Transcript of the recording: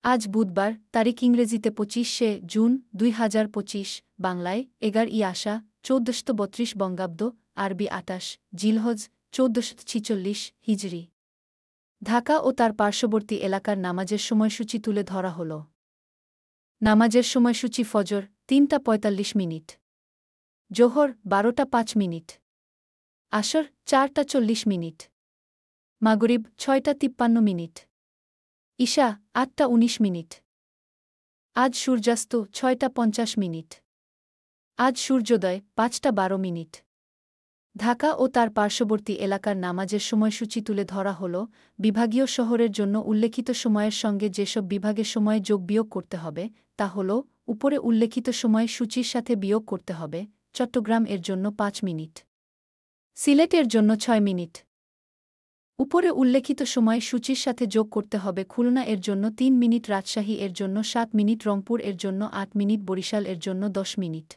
আজ বুধবার, তারিখ ইংরেজিতে ২৫শে জুন ২০২৫, বাংলায় ১১ই আশা ১৪৩২ বঙ্গাব্দ, আরবি ২৮ জিলহজ ১৪৪৬ হিজরি। ঢাকা ও তার পার্শ্ববর্তী এলাকার নামাজের সময়সূচি তুলে ধরা হল। নামাজের সময়সূচি: ফজর ৩টা ৪৫ মিনিট, জোহর ১২টা ৫ মিনিট, আসর ৪টা ৪০ মিনিট, মাগরিব ৬টা ৫৩ মিনিট, ইশা ৮টা ১৯ মিনিট। আজ সূর্যাস্ত ৬টা ৫০ মিনিট। আজ সূর্যোদয় ৫টা ১২ মিনিট। ঢাকা ও তার পার্শ্ববর্তী এলাকার নামাজের সময়সূচি তুলে ধরা হল। বিভাগীয় শহরের জন্য উল্লেখিত সময়ের সঙ্গে যেসব বিভাগের সময়ে যোগ বিয়োগ করতে হবে তা হল: উপরে উল্লেখিত সময় সূচির সাথে বিয়োগ করতে হবে। চট্টগ্রাম এর জন্য ৫ মিনিট, সিলেট এর জন্য ৬ মিনিট। উপরে উল্লেখিত সময় সূচির সাথে যোগ করতে হবে: খুলনা এর জন্য ৩ মিনিট, রাজশাহী এর জন্য ৭ মিনিট, রংপুর এর জন্য ৮ মিনিট, বরিশাল এর জন্য ১০ মিনিট।